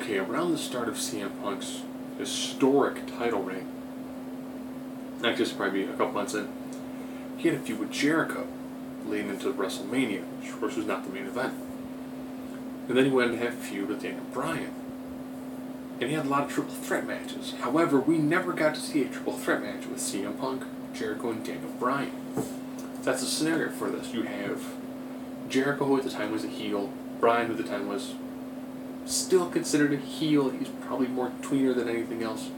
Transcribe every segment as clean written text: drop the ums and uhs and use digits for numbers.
Okay, around the start of CM Punk's historic title reign, actually this will probably be a couple months in, he had a feud with Jericho leading into WrestleMania, which of course was not the main event. And then he went to have a feud with Daniel Bryan. And he had a lot of triple threat matches. However, we never got to see a triple threat match with CM Punk, Jericho, and Daniel Bryan. That's the scenario for this. You have Jericho, who at the time was a heel, Bryan, who at the time was still considered a heel. He's probably more tweener than anything else.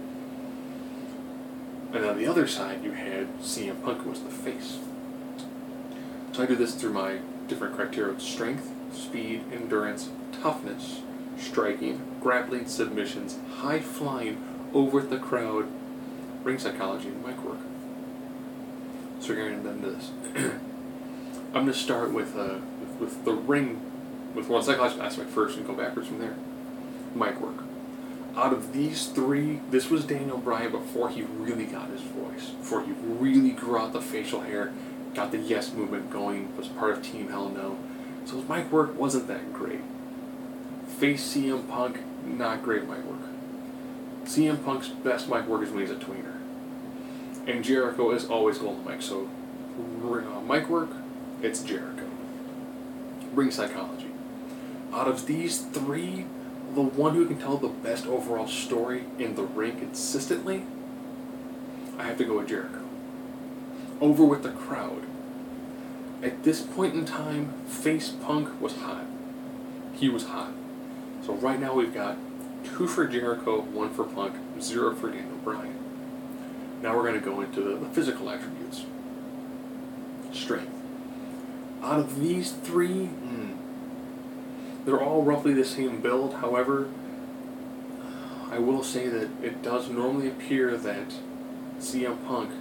And on the other side, you had CM Punk, who was the face. So I do this through my different criteria of strength, speed, endurance, toughness, striking, grappling, submissions, high flying, over the crowd, ring psychology, and mic work. So we're going to end this. I'm going to start with the ring, with one psychological aspect first and go backwards from there. Mic work. Out of these three, this was Daniel Bryan before he really got his voice, before he really grew out the facial hair, got the yes movement going, was part of Team Hell No. So his mic work wasn't that great. Face CM Punk, not great mic work. CM Punk's best mic work is when he's a tweener. And Jericho is always golden mic, so mic work, it's Jericho. Ring psychology. Out of these three, the one who can tell the best overall story in the ring consistently, I have to go with Jericho. Over with the crowd. At this point in time, face Punk was hot. He was hot. So right now we've got 2 for Jericho, 1 for Punk, 0 for Daniel Bryan. Now we're going to go into the physical attributes. Strength. Out of these three, they're all roughly the same build. However, I will say that it does normally appear that CM Punk,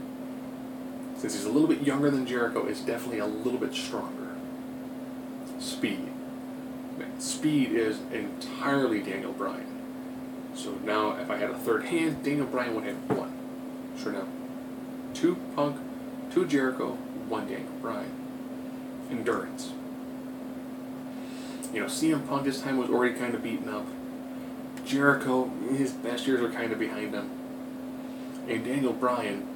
since he's a little bit younger than Jericho, is definitely a little bit stronger. Speed. Speed is entirely Daniel Bryan. So now, if I had a third hand, Daniel Bryan would have 1. Sure now. 2 Punk, 2 Jericho, 1 Daniel Bryan. Endurance. You know, CM Punk this time was already kind of beaten up. Jericho, his best years were kind of behind him. And Daniel Bryan,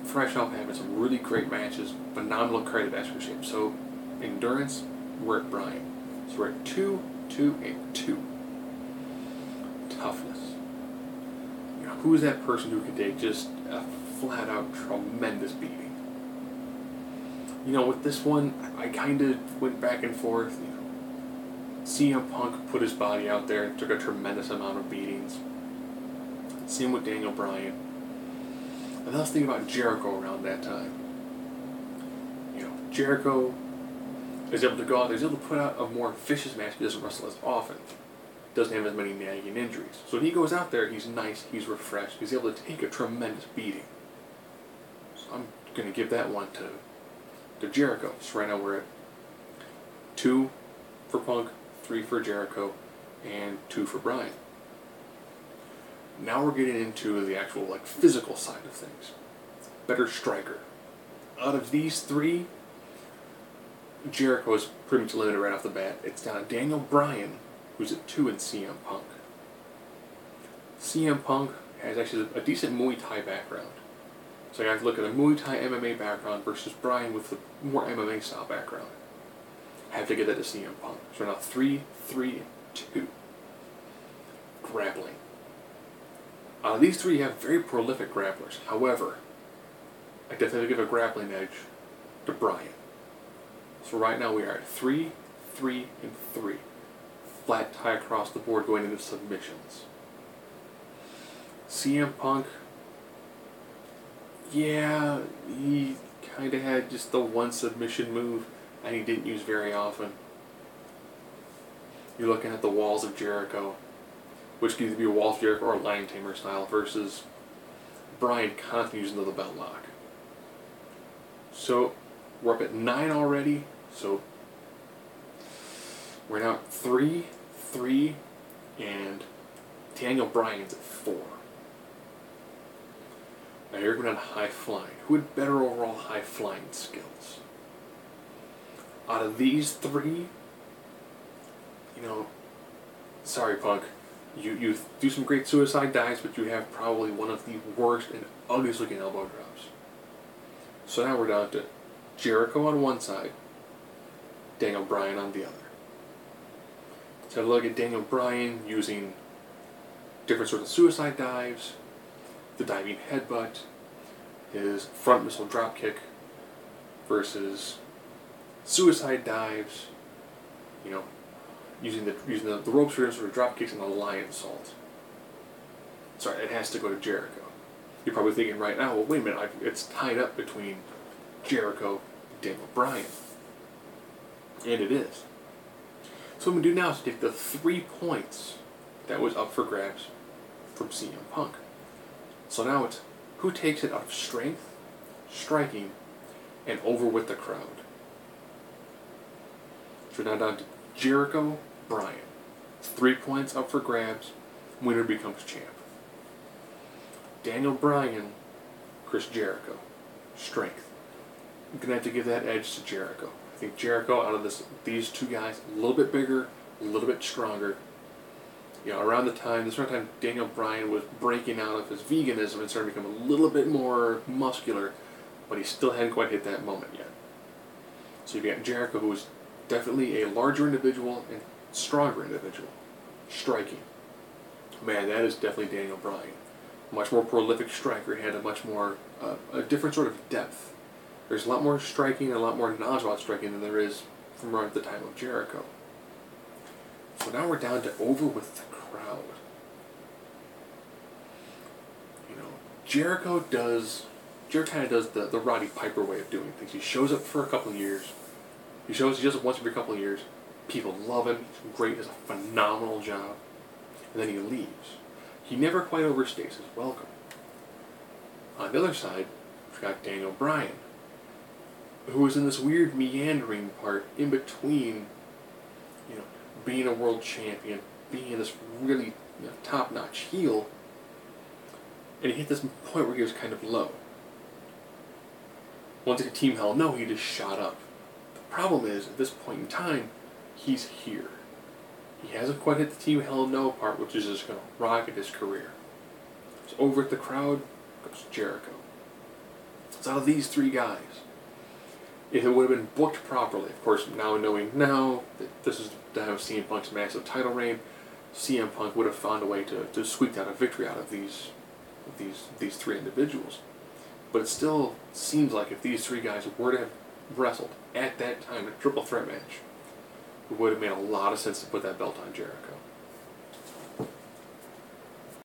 fresh off having some really great matches, phenomenal cardiovascular shape. So, endurance, we're at Bryan. So we're at 2, 2, and 2. Toughness. You know, who is that person who can take just a flat-out tremendous beating? You know, with this one, I kind of went back and forth. You know, CM Punk put his body out there, took a tremendous amount of beatings. Same with Daniel Bryan. And I was thinking about Jericho around that time. You know, Jericho is able to go out there, he's able to put out a more vicious match. He doesn't wrestle as often. Doesn't have as many nagging injuries. So when he goes out there, he's nice, he's refreshed, he's able to take a tremendous beating. So I'm going to give that one to Jericho. So right now we're at 2 for Punk, 3 for Jericho, and 2 for Bryan. Now we're getting into the actual physical side of things. Better striker. Out of these 3, Jericho is pretty much limited right off the bat. It's down to Daniel Bryan, who's at 2 in CM Punk. CM Punk has actually a decent Muay Thai background. So I have to look at a Muay Thai MMA background versus Bryan with the more MMA style background. I have to get that to CM Punk. So now 3, 3, and 2. Grappling. Out of these 3, you have very prolific grapplers. However, I definitely give a grappling edge to Bryan. So right now we are at 3, 3, and 3. Flat tie across the board going into submissions. CM Punk, yeah, he kind of had just the one submission move, and he didn't use very often. You're looking at the walls of Jericho, which could either be a Walls of Jericho or a Lion Tamer style, versus Bryan constantly using the belt lock. So we're up at 9 already, so we're now at 3, 3, and Daniel Bryan's at 4. Now you're going on high flying. Who had better overall high flying skills? Out of these 3, you know, sorry Punk, You do some great suicide dives, but you have probably one of the worst and ugliest looking elbow drops. So now we're down to Jericho on one side, Daniel Bryan on the other. So look at Daniel Bryan using different sorts of suicide dives, the diving headbutt, his front missile dropkick versus suicide dives, you know, using the rope shooter sort of drop kicks and the lion salt. Sorry, it has to go to Jericho. You're probably thinking right now, well, wait a minute, it's tied up between Jericho and Daniel Bryan. And it is. So what we do now is take the 3 points that was up for grabs from CM Punk. So now it's who takes it out of strength, striking, and over with the crowd. So now down to Jericho, Bryan. 3 points up for grabs. Winner becomes champ. Daniel Bryan, Chris Jericho. Strength. I'm going to have to give that edge to Jericho. I think Jericho, out of these two guys, a little bit bigger, a little bit stronger. You know, around the time Daniel Bryan was breaking out of his veganism and starting to become a little bit more muscular, but he still hadn't quite hit that moment yet. So you've got Jericho, who was definitely a larger individual and stronger individual. Striking. Man, that is definitely Daniel Bryan. Much more prolific striker. He had a much more, a different sort of depth. There's a lot more striking and a lot more knowledge about striking than there is from around the time of Jericho. So now we're down to over with the crowd. You know, Jericho kind of does the Roddy Piper way of doing things. He shows up for a couple of years. He does it once every couple of years. People love him. He's great. Does a phenomenal job. And then he leaves. He never quite overstays his welcome. On the other side, we've got Daniel Bryan, who is in this weird meandering part in between, you know, being a world champion, being this really top-notch heel, and he hit this point where he was kind of low. Once at Team Hell No, he just shot up. The problem is, at this point in time, he's here. He hasn't quite hit the Team Hell No part, which is just going to rocket his career. So over at the crowd goes Jericho. So out of these 3 guys, if it would have been booked properly, of course, now knowing now that this is the time of CM Punk's massive title reign, CM Punk would have found a way to squeak out a victory out of these 3 individuals. But it still seems like if these 3 guys were to have wrestled at that time in a triple threat match, it would have made a lot of sense to put that belt on Jericho.